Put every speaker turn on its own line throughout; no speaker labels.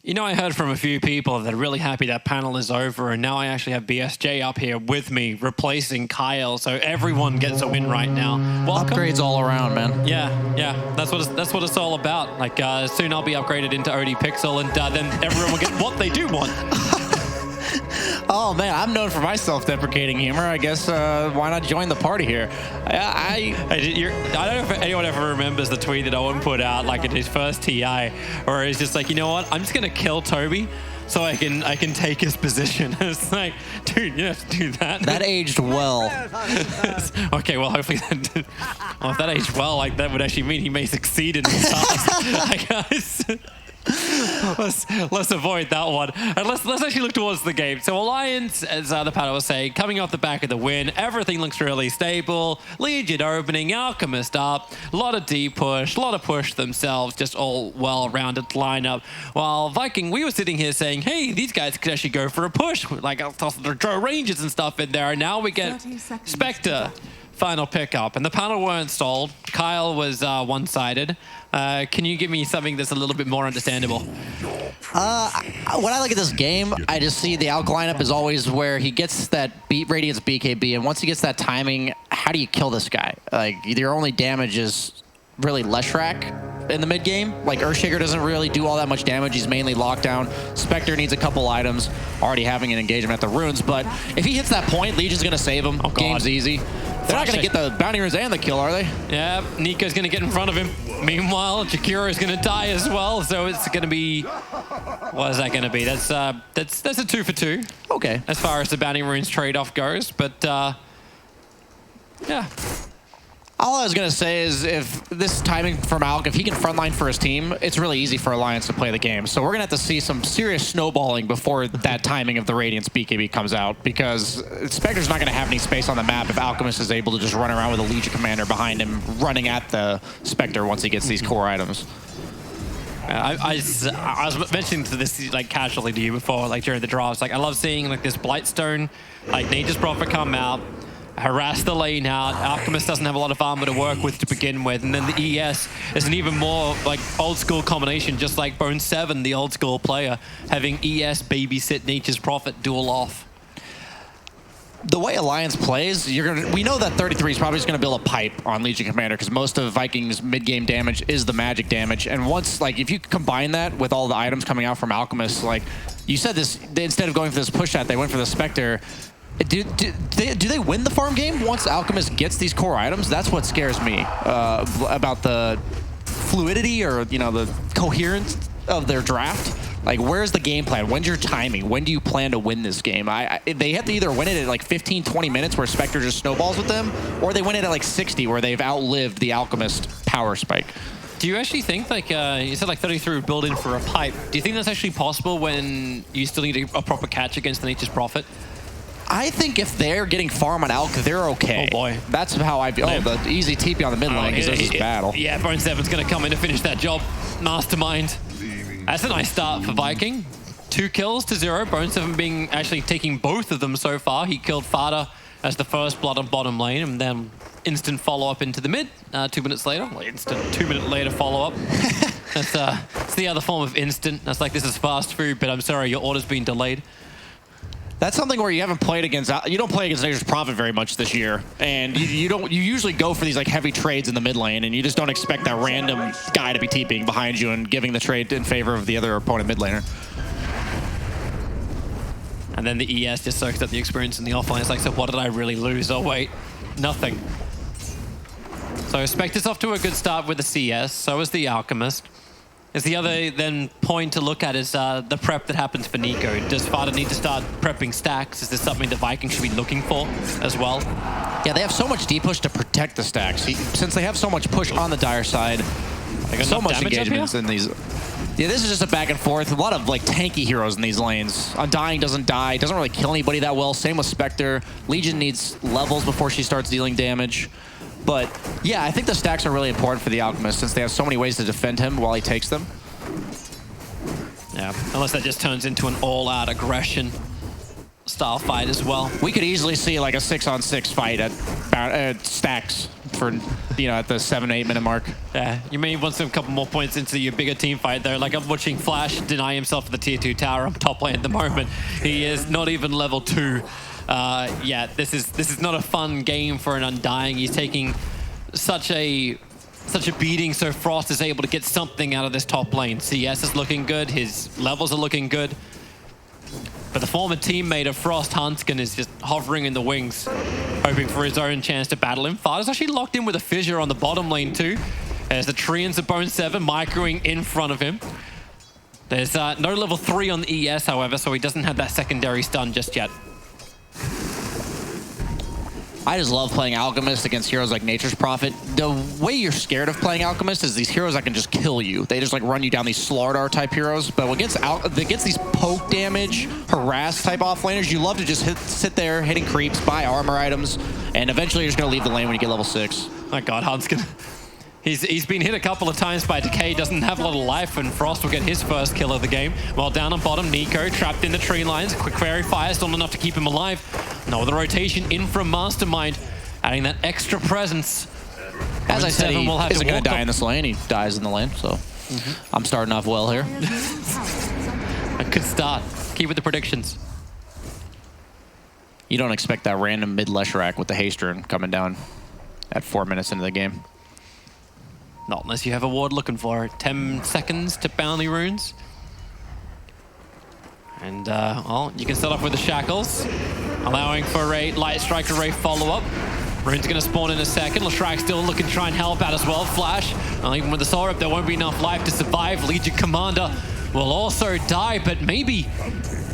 You know, I heard from a few people that are really happy that panel is over, and now I actually have BSJ up here with me, replacing Kyle, so everyone gets a win right now. Welcome.
Upgrades all around, man.
Yeah, that's what it's all about. Like, soon I'll be upgraded into OD Pixel, and then everyone will get what they do want.
Oh man, I'm known for my self-deprecating humor. I guess why not join the party here? I
don't know if anyone ever remembers the tweet that Owen put out, like in his first TI, where he's just like, you know what? I'm just gonna kill Toby so I can take his position. It's like, dude, you have to do that.
That aged well.
Okay, well, hopefully that. Well, if that aged well, like that would actually mean he may succeed in his task. I guess. Let's avoid that one. And let's actually look towards the game. So Alliance, as the panel was saying, coming off the back of the win, everything looks really stable. Legion opening, Alchemist up, a lot of D push, a lot of push themselves, just all well-rounded lineup. While Viking, we were sitting here saying, hey, these guys could actually go for a push, like I'll toss their Joe Rangers and stuff in there. And now we get Spectre. Final pickup, and the panel weren't stalled. Kyle was one-sided. Can you give me something that's a little bit more understandable?
When I look at this game, I just see the Alk lineup is always where he gets that Radiance BKB, and once he gets that timing, how do you kill this guy? Like, your only damage is really Leshrac in the mid game. Like, Earthshaker doesn't really do all that much damage. He's mainly lockdown. Spectre needs a couple items, already having an engagement at the runes, but if he hits that point, Legion's gonna save him.
Oh, God.
Game's easy. They're not going to get the bounty runes and the kill, are they? Yeah,
Nico's going to get in front of him. Meanwhile, Jakiro is going to die as well, so it's going to be... What is that going to be? That's a 2 for 2.
Okay.
As far as the bounty runes trade-off goes, but yeah.
All I was going to say is if this timing from Alk, if he can frontline for his team, it's really easy for Alliance to play the game. So we're going to have to see some serious snowballing before that timing of the Radiance BKB comes out, because Spectre's not going to have any space on the map if Alchemist is able to just run around with a Legion commander behind him, running at the Spectre once he gets these core items.
I was mentioning this like casually to you before, like during the drafts. Like, I love seeing like this Blightstone, like Nature's Prophet come out, harass the lane out. Alchemist doesn't have a lot of armor to work with to begin with, and then the ES is an even more like old school combination, just like Bone 7, the old school player, having ES babysit Nature's Prophet duel off.
The way Alliance plays, we know that 33 is probably just going to build a pipe on Legion Commander, because most of Vikings mid-game damage is the magic damage. And once, like, if you combine that with all the items coming out from Alchemist, like, you said this, instead of going for this push shot, they went for the Spectre. Do they win the farm game once Alchemist gets these core items? That's what scares me about the fluidity, or, you know, the coherence of their draft. Like, where's the game plan? When's your timing? When do you plan to win this game? They have to either win it at like 15, 20 minutes where Spectre just snowballs with them, or they win it at like 60 where they've outlived the Alchemist power spike.
Do you actually think, like, you said like 33 would build in for a pipe. Do you think that's actually possible when you still need a proper catch against the Nature's Prophet?
I think if they're getting farm on Alk, they're okay.
Oh boy.
That's how I feel. Oh, the easy TP on the mid lane, because there's this battle.
Yeah, Bone 7's going to come in to finish that job. Mastermind. That's a nice start for Viking. 2 kills to 0. Bone 7 being actually taking both of them so far. He killed Fada as the first blood on bottom lane, and then instant follow-up into the mid 2 minutes later. Well, instant 2-minute later follow-up. It's the other form of instant. That's like, this is fast food, but I'm sorry, your order's been delayed.
That's something where you haven't played against. You don't play against Nature's Prophet very much this year, and you usually go for these like heavy trades in the mid lane, and you just don't expect that random guy to be TPing behind you and giving the trade in favor of the other opponent mid laner.
And then the ES just soaks up the experience in the offline. It's like, so what did I really lose? Oh wait, nothing. So Spectre's off to a good start with the CS. So is the Alchemist. Is the other then point to look at is the prep that happens for Nico. Does Fada need to start prepping stacks? Is this something that Viking should be looking for as well?
Yeah, they have so much D-push to protect the stacks. Since they have so much push on the dire side, so much engagements in these. Yeah, this is just a back and forth. A lot of like tanky heroes in these lanes. Undying doesn't die, doesn't really kill anybody that well. Same with Spectre. Legion needs levels before she starts dealing damage. But yeah, I think the stacks are really important for the Alchemist, since they have so many ways to defend him while he takes them.
Yeah, unless that just turns into an all-out aggression. style fight as well.
We could easily see like a 6-on-6 fight at stacks for, at the 7-8 minute mark.
Yeah, you may want some couple more points into your bigger team fight though. Like I'm watching Flash deny himself to the tier 2 tower on top lane at the moment. He is not even level 2. Yeah, this is not a fun game for an Undying. He's taking such a beating, so Frost is able to get something out of this top lane. CS is looking good, his levels are looking good. But the former teammate of Frost, Hanskin, is just hovering in the wings, hoping for his own chance to battle him. Farder's actually locked in with a fissure on the bottom lane too. There's the Treants of Bone 7 microing in front of him. There's no level 3 on the ES, however, so he doesn't have that secondary stun just yet.
I just love playing Alchemist against heroes like Nature's Prophet. The way you're scared of playing Alchemist is these heroes that can just kill you. They just like run you down, these Slardar type heroes. But against these poke damage, harass type offlaners, you love to just sit there hitting creeps, buy armor items, and eventually you're just going to leave the lane when you get level 6.
My God, Hanskin. He's been hit a couple of times by Decay, doesn't have a lot of life, and Frost will get his first kill of the game. While down on bottom, Nico trapped in the tree lines. Quick Fairy Fire, still not enough to keep him alive. No, the rotation in from Mastermind, adding that extra presence.
As I said, he isn't going to die in this lane. He dies in the lane, so I'm starting off well here.
A good start. Keep with the predictions.
You don't expect that random mid-Leshrac with the haste rune coming down at 4 minutes into the game.
Not unless you have a ward looking for it. 10 seconds to bounty runes. And, well, you can start off with the Shackles, allowing for a Light Strike Array follow-up. Rune's going to spawn in a second. Leshrac still looking to try and help out as well. Flash, even with the Soul Rip, there won't be enough life to survive. Legion Commander will also die, but maybe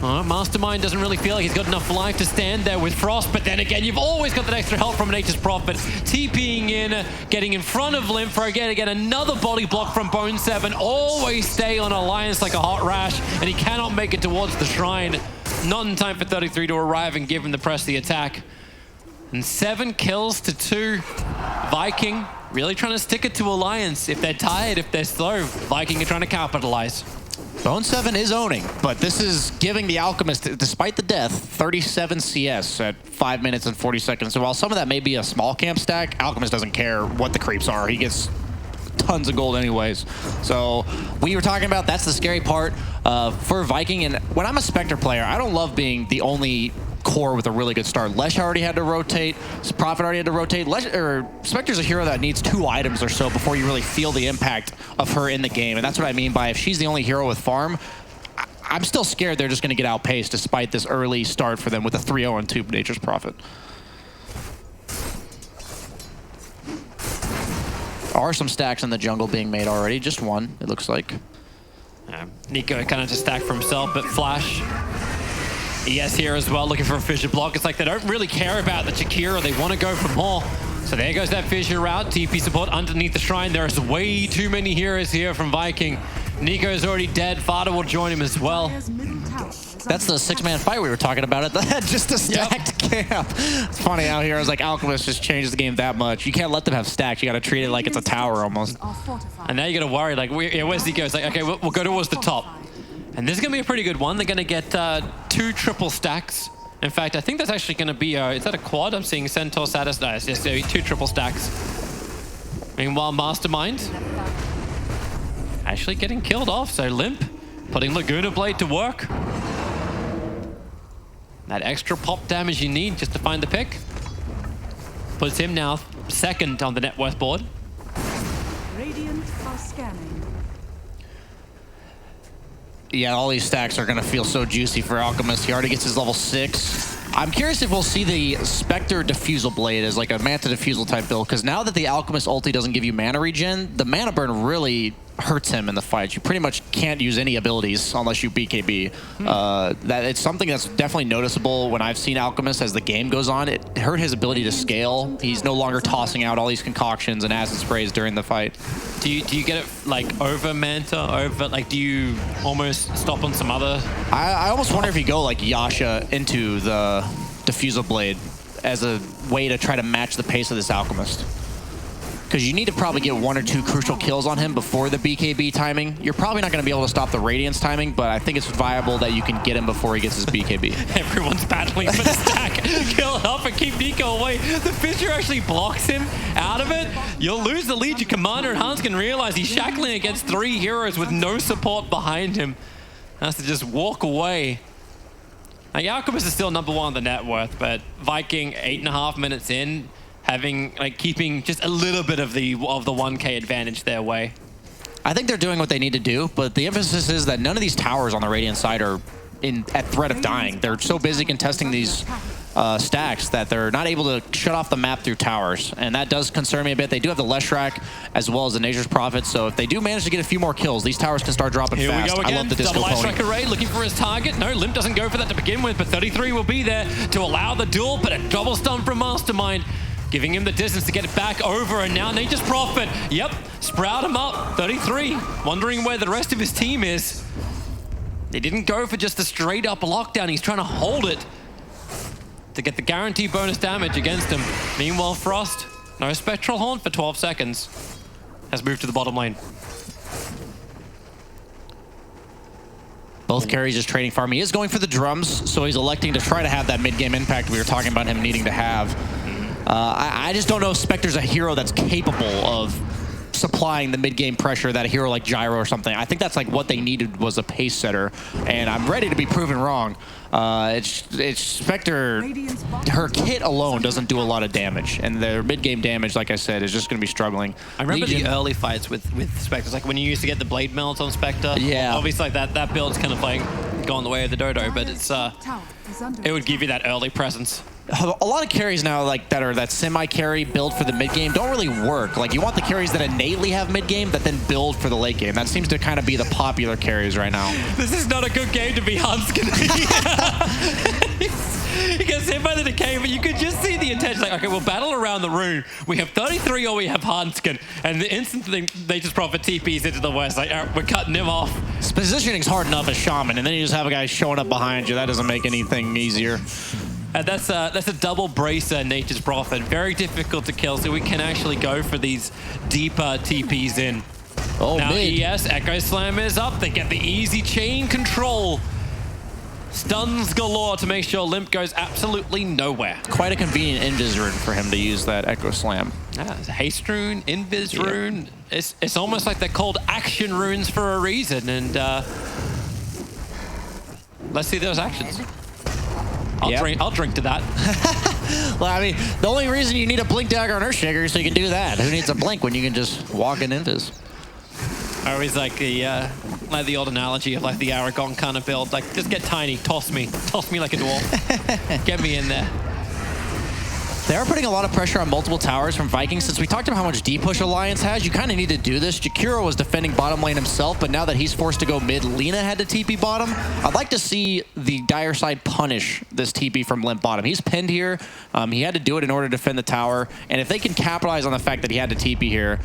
Mastermind doesn't really feel like he's got enough life to stand there with Frost, but then again, you've always got that extra help from Nature's Prophet. TPing in, getting in front of Limp for again another body block from Bone 7. Always stay on Alliance like a hot rash, and he cannot make it towards the shrine. Not in time for 33 to arrive and give him the press the attack. And 7 kills to 2. Viking really trying to stick it to Alliance. If they're tired, if they're slow, Viking are trying to capitalize.
Bone 7 is owning, but this is giving the Alchemist, despite the death, 37 CS at 5 minutes and 40 seconds. So while some of that may be a small camp stack, Alchemist doesn't care what the creeps are. He gets tons of gold anyways. So we were talking about, that's the scary part for Viking. And when I'm a Spectre player, I don't love being the only core with a really good start. Lesh already had to rotate. Prophet already had to rotate. Spectre's a hero that needs 2 items or so before you really feel the impact of her in the game. And that's what I mean by if she's the only hero with farm, I'm still scared they're just going to get outpaced despite this early start for them with a 3-0 and 2 Nature's Prophet. Are some stacks in the jungle being made already? Just one, it looks like.
Nico kind of just stacked for himself, but Flash ES here as well, looking for a fissure block. It's like they don't really care about the Shakira. They want to go for more. So there goes that fissure route. TP support underneath the shrine. There's way too many heroes here from Viking. Nico's already dead. Farder will join him as well.
That's the 6-man fight we were talking about. Just a stacked camp. It's funny how heroes like Alchemist just changes the game that much. You can't let them have stacks. You got to treat it like it's a tower almost.
And now you got to worry, like, where's Nico? It's like, okay, we'll go towards the top. And this is going to be a pretty good one. They're going to get 2 triple stacks. In fact, I think that's actually going to be, is that a quad? I'm seeing Centaur status. No, it's just 2 triple stacks. Meanwhile, Mastermind actually getting killed off. So Limp putting Laguna Blade to work. That extra pop damage you need just to find the pick. Puts him now 2nd on the net worth board.
Radiant are scanning.
Yeah, all these stacks are going to feel so juicy for Alchemist. He already gets his level 6. I'm curious if we'll see the Spectre Diffusal Blade as like a Manta Diffusal type build, because now that the Alchemist ulti doesn't give you mana regen, the mana burn really hurts him in the fight. You pretty much can't use any abilities unless you BKB. That it's something that's definitely noticeable when I've seen Alchemist as the game goes on. It hurt his ability to scale. He's no longer tossing out all these concoctions and acid sprays during the fight.
Do you get it like over Manta, over like do you almost stop on some other?
I almost wonder if you go like Yasha into the Diffusal Blade as a way to try to match the pace of this Alchemist. because you need to probably get 1 or 2 crucial kills on him before the BKB timing. You're probably not going to be able to stop the Radiance timing, but I think it's viable that you can get him before he gets his BKB.
Everyone's battling for the stack. Kill it up and keep Nico away. The Fissure actually blocks him out of it. You'll lose the Legion Commander, and Hans can realize he's shackling against 3 heroes with no support behind him. Has to just walk away. Like, Alchemist is still #1 on the net worth, but Viking 8.5 minutes in, keeping just a little bit of the 1K advantage their way.
I think they're doing what they need to do, but the emphasis is that none of these towers on the Radiant side are at threat of dying. They're so busy contesting these stacks that they're not able to shut off the map through towers, and that does concern me a bit. They do have the Leshrac as well as the Nature's Prophet, so if they do manage to get a few more kills, these towers can start dropping fast.
Here we go again.
I love the Disco
Double
Pony.
Leshrac array looking for his target. No, Limp doesn't go for that to begin with, but 33 will be there to allow the duel, but a double stun from Mastermind, giving him the distance to get it back over, and now Nature's Prophet. Yep, sprout him up. 33, wondering where the rest of his team is. They didn't go for just a straight up lockdown. He's trying to hold it to get the guaranteed bonus damage against him. Meanwhile, Frost, no Spectral Horn for 12 seconds, has moved to the bottom lane.
Both carries just trading farm. He is going for the drums, so he's electing to try to have that mid-game impact we were talking about him needing to have. I just don't know if Spectre's a hero that's capable of supplying the mid-game pressure that a hero like Gyro or something. I think that's like what they needed was a pace setter, and I'm ready to be proven wrong. It's Spectre, her kit alone doesn't do a lot of damage, and their mid-game damage, like I said, is just going to be struggling.
I remember
Legion,
the early fights with Spectres, like when you used to get the blade melt on Spectre.
Yeah.
Obviously, like that build's kind of like gone the way of the dodo, but it's it would give you that early presence.
A lot of carries now like that semi-carry build for the mid-game don't really work. Like, you want the carries that innately have mid-game that then build for the late game. That seems to kind of be the popular carries right now.
This is not a good game to be Hanskin. He gets hit by the decay, but you could just see the intention. Like, okay, we'll battle around the rune. We have 33 or we have Hanskin. And the instant they just profit TPs into the west, like, all right, we're cutting him off.
Positioning's hard enough as Shaman, and then you just have a guy showing up behind you. That doesn't make anything easier.
And that's a double bracer, Nature's Prophet. Very difficult to kill, so we can actually go for these deeper TPs in.
Oh,
now
mid.
ES, Echo Slam is up. They get the easy chain control. Stuns galore to make sure Limp goes absolutely nowhere.
Quite a convenient Invis rune for him to use that Echo Slam.
Yeah, Haste rune, Invis rune. It's almost like they're called action runes for a reason. And let's see those actions. I'll drink to that.
Well, I mean, the only reason you need a Blink Dagger on Earthshaker is so you can do that. Who needs a Blink when you can just walk in Invis?
I always like the old analogy of like the Aragon kind of build. Like, just get tiny, toss me like a dwarf. Get me in there.
They are putting a lot of pressure on multiple towers from Vikings. Since we talked about how much D-push Alliance has, you kind of need to do this. Jakiro was defending bottom lane himself, but now that he's forced to go mid, Lina had to TP bottom. I'd like to see the dire side punish this TP from Limp bottom. He's pinned here. He had to do it in order to defend the tower. And if they can capitalize on the fact that he had to TP here,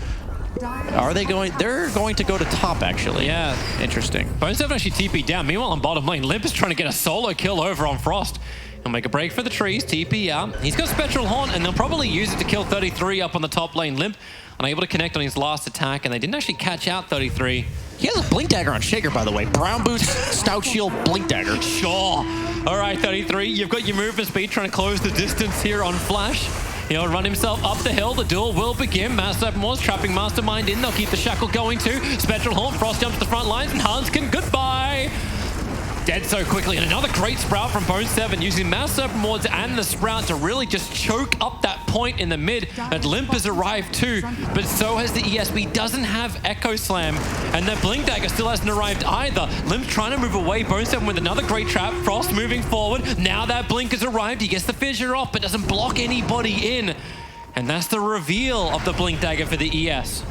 are they going? They're going to go to top, actually.
Yeah.
Interesting.
Bone7 actually TP down. Meanwhile, on bottom lane, Limp is trying to get a solo kill over on Frost. He'll make a break for the trees, TP out. He's got Spectral Horn, and they'll probably use it to kill 33 up on the top lane. Limp unable to connect on his last attack, and they didn't actually catch out 33.
He has a Blink Dagger on Shaker, by the way. Brown Boots, Stout Shield, Blink Dagger.
Sure. All right, 33, you've got your movement speed trying to close the distance here on Flash. He'll run himself up the hill. The duel will begin. Mass Open Wars trapping Mastermind in. They'll keep the shackle going too. Spectral Horn, Frost jumps to the front lines, and Hanskin, goodbye. Dead so quickly, and another great Sprout from Bone7 using Mass Open Wards and the Sprout to really just choke up that point in the mid. And Limp has arrived too, but so has the ESB. Doesn't have Echo Slam, and the Blink Dagger still hasn't arrived either. Limp trying to move away. Bone7 with another great trap. Frost moving forward. Now that Blink has arrived, he gets the Fissure off, but doesn't block anybody in. And that's the reveal of the Blink Dagger for the ES.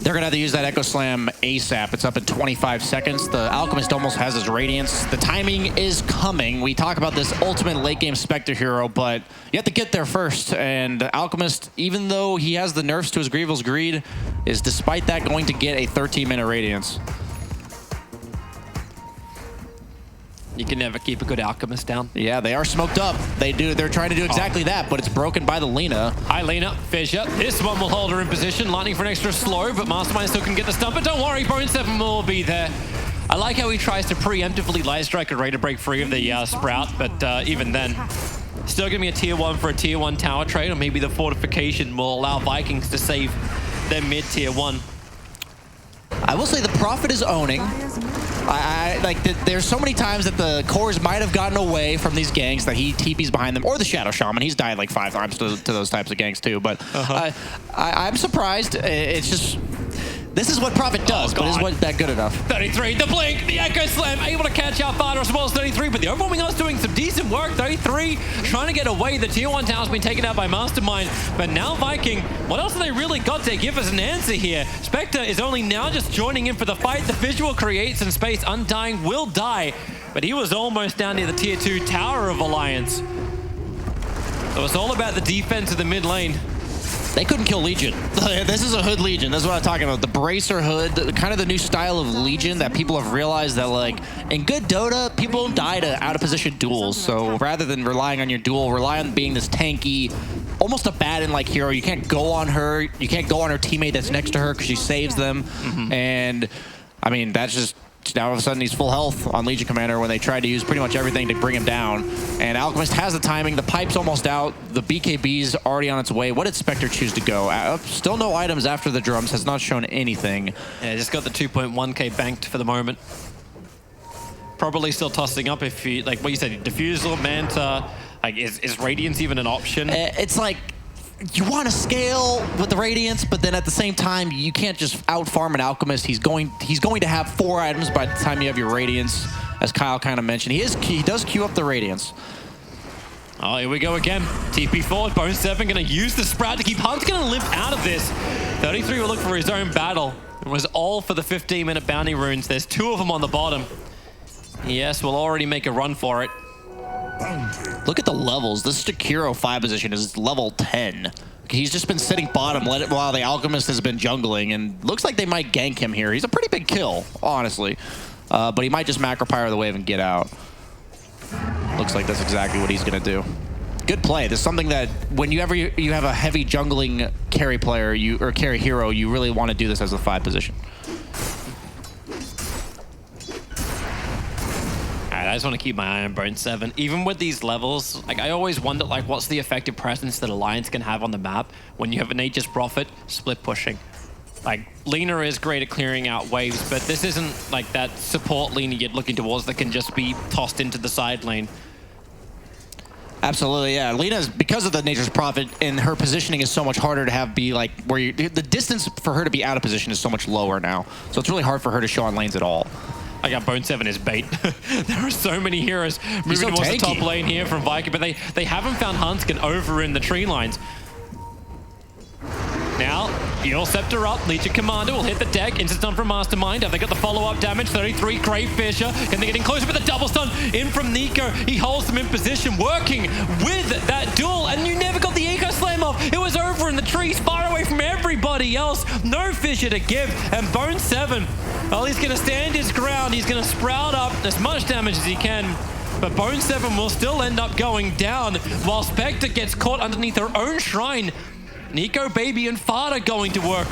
They're going to have to use that Echo Slam ASAP. It's up in 25 seconds. The Alchemist almost has his Radiance. The timing is coming. We talk about this ultimate late game Spectre hero, but you have to get there first. And Alchemist, even though he has the nerfs to his Grieval's Greed, is despite that going to get a 13-minute Radiance.
You can never keep a good Alchemist down.
Yeah, they are smoked up. They're trying to do exactly that, but it's broken by the Lina.
Hi, Lina. Fissure. This one will hold her in position. Lightning for an extra slow, but Mastermind still can get the stun. But don't worry, Bone 7 will be there. I like how he tries to preemptively light strike and ready to break free of the Sprout, but even then, still gonna be a tier 1 for a tier 1 tower trade, or maybe the fortification will allow Vikings to save their mid tier 1.
I will say the Prophet is owning. There's so many times that the cores might have gotten away from these ganks that he TPs behind them, or the Shadow Shaman. He's died like 5 times to those types of ganks too. But I'm surprised. It's just this is what Prophet does, but is what that good enough?
33, the blink, the Echo Slam, able to catch out Fada as well as 33, but the overwhelming us doing some decent work. 33 trying to get away. The tier 1 tower's been taken out by Mastermind, but now Viking, what else have they really got to give us an answer here? Spectre is only now just joining in for the fight. The visual creates some space. Undying will die, but he was almost down near the tier 2 tower of Alliance. So it's all about the defense of the mid lane.
They couldn't kill Legion. This is a Hood Legion. That's what I'm talking about. The Bracer Hood, kind of the new style of Legion that people have realized that, like, in good Dota, people don't die to out-of-position duels. So rather than relying on your duel, rely on being this tanky, almost a Baden-like hero. You can't go on her. You can't go on her teammate that's next to her because she saves them. And, I mean, that's just... Now all of a sudden he's full health on Legion Commander when they tried to use pretty much everything to bring him down. And Alchemist has the timing. The pipe's almost out. The BKB's already on its way. What did Spectre choose to go? Still no items after the drums. Has not shown anything.
Yeah, just got the 2.1k banked for the moment. Probably still tossing up if you, like what you said, Diffusal, Manta. Like, is Radiance even an option?
It's like... You want to scale with the Radiance, but then at the same time, you can't just out-farm an Alchemist. He's going to have 4 items by the time you have your Radiance, as Kyle kind of mentioned. He does queue up the Radiance.
Oh, here we go again. TP forward, Bone 7 going to use the Sprout to keep Hunt's going to limp out of this. 33 will look for his own battle. It was all for the 15-minute bounty runes. There's 2 of them on the bottom. Yes, we'll already make a run for it.
Look at the levels. This Stakiro 5 position is level 10. He's just been sitting bottom while the Alchemist has been jungling, and looks like they might gank him here. He's a pretty big kill, honestly. But he might just macro pyro the wave and get out. Looks like that's exactly what he's going to do. Good play. There's something that whenever you have a heavy jungling carry player or carry hero, you really want to do this as a 5 position.
I just want to keep my eye on Bone 7. Even with these levels, like I always wonder, like, what's the effective presence that Alliance can have on the map when you have a Nature's Prophet split pushing? Like, Lina is great at clearing out waves, but this isn't like that support Lina you're looking towards that can just be tossed into the side lane.
Absolutely, yeah. Lina's, because of the Nature's Prophet, and her positioning is so much harder to have be like, where the distance for her to be out of position is so much lower now. So it's really hard for her to show on lanes at all.
I got Bone 7 as bait. There are so many heroes moving towards the top lane here from Viking, but they haven't found Huntskin over in the tree lines. Now, Earl Scepter up, Legion Commander will hit the deck, instant stun from Mastermind. Have they got the follow-up damage? 33, Grave Fisher. Can they get in closer with the double stun in from Nico? He holds them in position, working with that duel, and you never got the Eco Slam off. It was over in the trees, far away from everybody else. No Fisher to give, and Bone 7, well, he's gonna stand his ground. He's gonna sprout up as much damage as he can. But Bone 7 will still end up going down, while Spectre gets caught underneath her own shrine. Nico, Baby, and Fada going to work.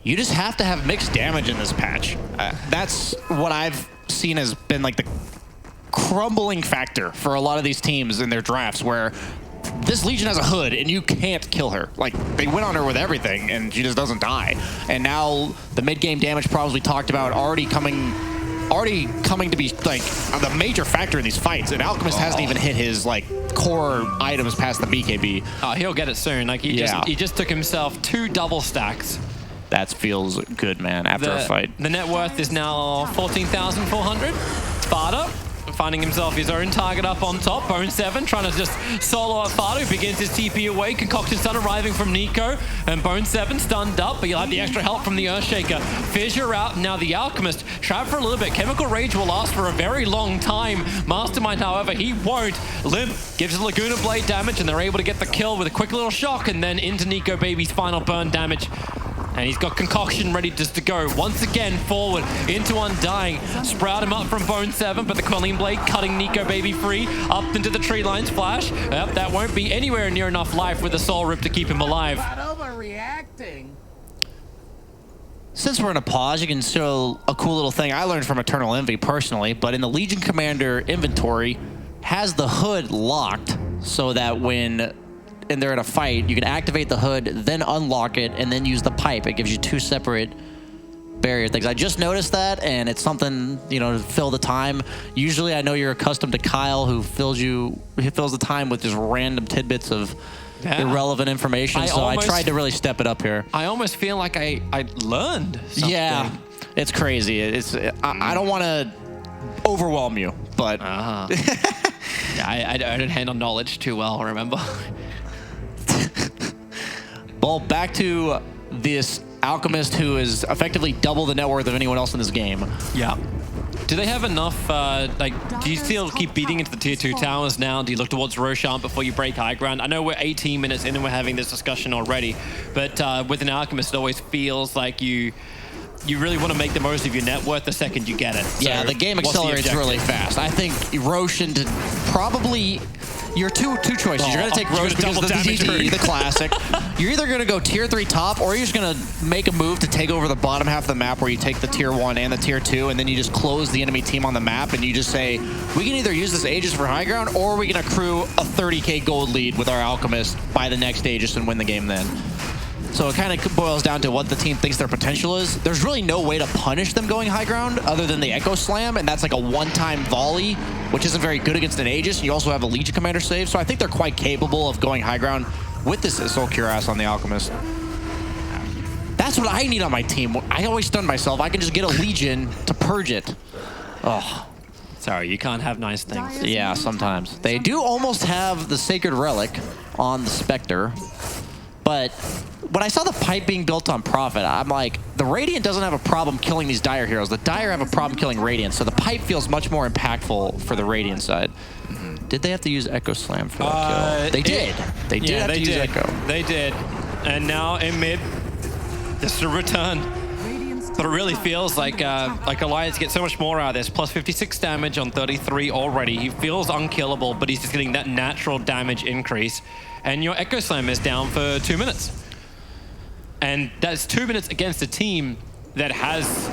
You just have to have mixed damage in this patch. That's what I've seen has been like the crumbling factor for a lot of these teams in their drafts, where this Legion has a hood and you can't kill her. Like, they went on her with everything and she just doesn't die. And now the mid-game damage problems we talked about already coming to be like the major factor in these fights, and Alchemist hasn't even hit his like core items past the BKB.
Oh, he'll get it soon. Like he just took himself 2 double stacks.
That feels good, man, after a fight.
The net worth is now 14,400. Fada finding himself his own target up on top. Bone 7 trying to just solo out Fada, who begins his TP away. Concoction stun arriving from Nico. And Bone 7 stunned up, but you'll have the extra help from the Earthshaker. Fissure out, now the Alchemist. Trapped for a little bit. Chemical Rage will last for a very long time. Mastermind, however, he won't. Limp gives the Laguna Blade damage, and they're able to get the kill with a quick little shock, and then into Nico Baby's final burn damage. And he's got Concoction ready just to go. Once again, forward into Undying. Sprout him up from Bone 7, but the Quelling Blade cutting Nico Baby free. Up into the tree lines flash. Yep, that won't be anywhere near enough life with the Soul Rip to keep him alive.
Not overreacting.
Since we're in a pause, you can show a cool little thing I learned from Eternal Envy personally, but in the Legion Commander inventory, has the hood locked so that when they're in a fight, you can activate the hood, then unlock it, and then use the pipe. It gives you 2 separate barrier things. I just noticed that, and it's something, you know, to fill the time. Usually I know you're accustomed to Kyle, who fills the time with just random tidbits of irrelevant information, so I tried to really step it up here.
I almost feel like I learned something.
Yeah, it's crazy. I don't want to overwhelm you, but...
Yeah, I don't handle knowledge too well, remember?
Well, back to this Alchemist who is effectively double the net worth of anyone else in this game.
Yeah. Do they have enough, do you still keep beating into the tier 2 towers now? Do you look towards Roshan before you break high ground? I know we're 18 minutes in and we're having this discussion already, but with an Alchemist, it always feels like you really want to make the most of your net worth the second you get it.
Yeah,
So
the game
what's the
accelerates
objective?
really fast. I think Roshan to probably... Your two choices. You're going to take Roshan because of the DD, the classic. You're either going to go tier 3 top, or you're just going to make a move to take over the bottom half of the map where you take the tier 1 and the tier 2, and then you just close the enemy team on the map, and you just say, we can either use this Aegis for high ground, or we can accrue a 30k gold lead with our Alchemist by the next Aegis and win the game then. So it kind of boils down to what the team thinks their potential is. There's really no way to punish them going high ground other than the Echo Slam, and that's like a one-time volley, which isn't very good against an Aegis. You also have a Legion Commander save, so I think they're quite capable of going high ground with this Soul Cuirass on the Alchemist. That's what I need on my team. I always stun myself. I can just get a Legion to purge it. Oh.
Sorry, you can't have nice things.
Yeah, sometimes. They do almost have the Sacred Relic on the Spectre, but when I saw the pipe being built on Prophet, I'm like, the Radiant doesn't have a problem killing these Dire heroes. The Dire have a problem killing Radiant, so the pipe feels much more impactful for the Radiant side. Did they have to use Echo Slam for that kill? They did. They did have to use Echo.
They did. And now in mid, just a return. But it really feels like Alliance gets so much more out of this. Plus 56 damage on 33 already. He feels unkillable, but he's just getting that natural damage increase. And your Echo Slam is down for 2 minutes. And that's 2 minutes against a team that has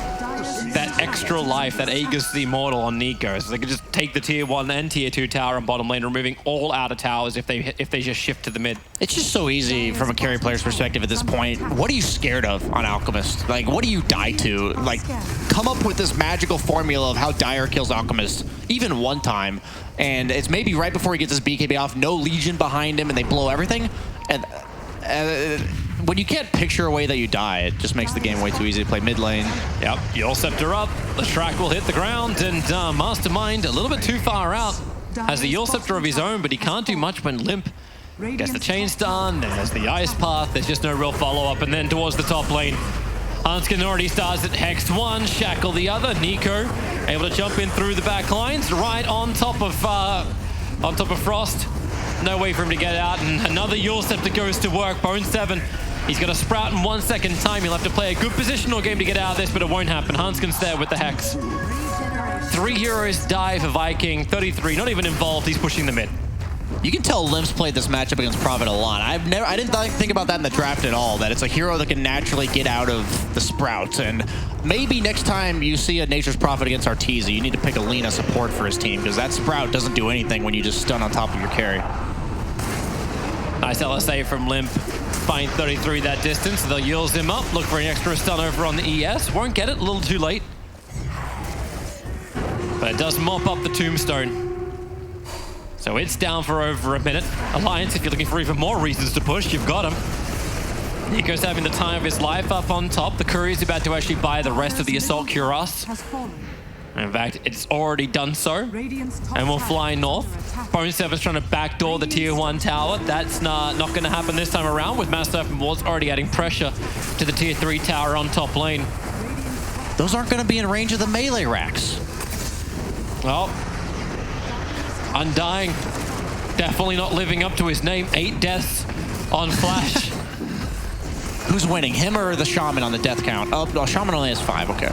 that extra life, that Aegis the Immortal on Nico. So they can just take the tier 1 and tier 2 tower on bottom lane, removing all outer towers if they just shift to the mid.
It's just so easy from a carry player's perspective at this point. What are you scared of on Alchemist? Like, what do you die to? Like, come up with this magical formula of how Dire kills Alchemist, even one time. And it's maybe right before he gets his BKB off, no Legion behind him, and they blow everything. And when you can't picture a way that you die, it just makes the game way too easy to play mid lane.
Yep, Yule Scepter up, the Shrek will hit the ground, and Mastermind a little bit too far out. Has the Yule Scepter of his own, but he can't do much when Limp gets the chain stun, there's the Ice Path, there's just no real follow-up, and then towards the top lane, Hanskin already starts at Hex 1, Shackle the other, Nico able to jump in through the back lines, right on top of Frost. No way for him to get out, and another Yule Scepter goes to work. Bone 7, he's got a Sprout in 1 second time. He'll have to play a good positional game to get out of this, but it won't happen. Hanskin's there with the Hex. 3 heroes die for Viking, 33, not even involved, he's pushing the mid.
You can tell Limp's played this matchup against Prophet a lot. I didn't think about that in the draft at all, that it's a hero that can naturally get out of the Sprouts. And maybe next time you see a Nature's Prophet against Arteezy, you need to pick a Lina support for his team, because that Sprout doesn't do anything when you just stun on top of your carry.
Nice LSA from Limp, buying 33 that distance. They'll yields him up, look for an extra stun over on the ES. Won't get it, a little too late. But it does mop up the Tombstone. So it's down for over a minute. Alliance, if you're looking for even more reasons to push, you've got him. Nico's having the time of his life up on top. The Courier's about to actually buy the rest of the Assault Cuirass. In fact, it's already done so. And we'll fly north. Bone 7's trying to backdoor the tier 1 tower. That's not going to happen this time around, with Master and Wards already adding pressure to the tier 3 tower on top lane.
Those aren't going to be in range of the melee racks.
Well, Undying, definitely not living up to his name. 8 deaths on Flash.
Who's winning, him or the Shaman on the death count? Oh, no, Shaman only has 5, okay.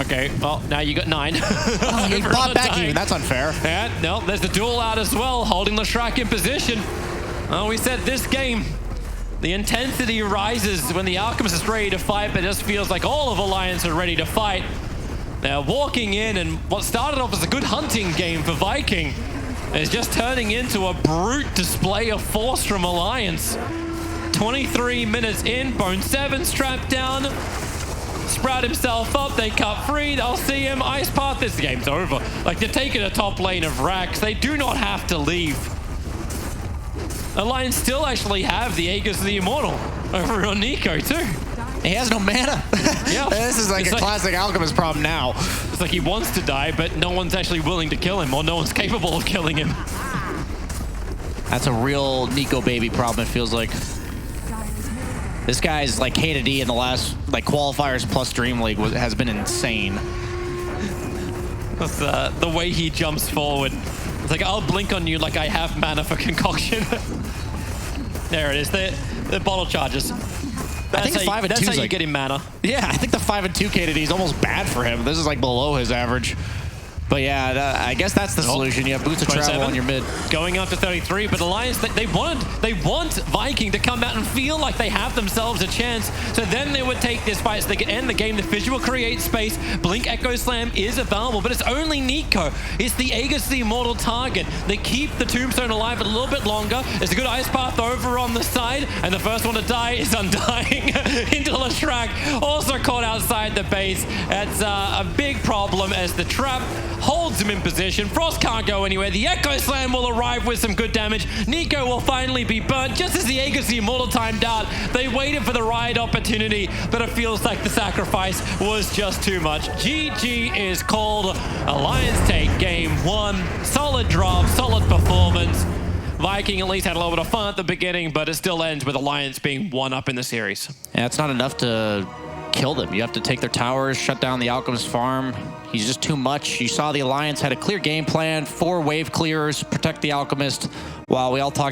Okay, well, now you got 9.
Oh, he bought back even, that's unfair.
Yeah, no, there's the duel out as well, holding Leshrac in position. Oh, we said this game, the intensity rises when the Alchemist is ready to fight, but it just feels like all of Alliance are ready to fight. They're walking in, and what started off as a good hunting game for Viking is just turning into a brute display of force from Alliance. 23 minutes in, Bone 7's trapped down. Sprout himself up, they cut free, they'll see him. Ice Path, this game's over. Like, they're taking a top lane of Rax. They do not have to leave. Alliance still actually have the Aegis of the Immortal over on Nico, too.
He has no mana.
Yeah.
This is like a classic Alchemist problem now.
It's like he wants to die, but no one's actually willing to kill him, or no one's capable of killing him.
That's a real Nico baby problem, it feels like. This guy's like K to D in the last like qualifiers plus Dream League has been insane.
That's, the way he jumps forward. It's like, I'll blink on you like I have mana for concoction. There it is, the bottle charges.
I think 5 and 2
that's how you
like,
get him mana.
Yeah, I think the 5 and 2 K to D is almost bad for him. This is like below his average. But yeah, I guess that's the solution. You have Boots of Travel on your mid.
Going up to 33, but Alliance, they want Viking to come out and feel like they have themselves a chance. So then they would take this fight so they can end the game. The visual creates space. Blink Echo Slam is available, but it's only Nico. It's the Aegis, the immortal target. They keep the Tombstone alive a little bit longer. There's a good Ice Path over on the side, and the first one to die is Undying into Leshrac. Also caught outside the base. That's a big problem as the trap holds him in position. Frost can't go anywhere. The Echo Slam will arrive with some good damage. Nico will finally be burnt just as the Aegis, the Immortal, timed out. They waited for the right opportunity, but it feels like the sacrifice was just too much. GG is called. Alliance take game 1. Solid drop, solid performance. Viking at least had a little bit of fun at the beginning, but it still ends with Alliance being 1 up in the series.
Yeah, it's not enough to kill them. You have to take their towers, shut down the Alchemist farm. He's just too much. You saw the Alliance had a clear game plan, 4 wave clearers, protect the Alchemist, while we all talked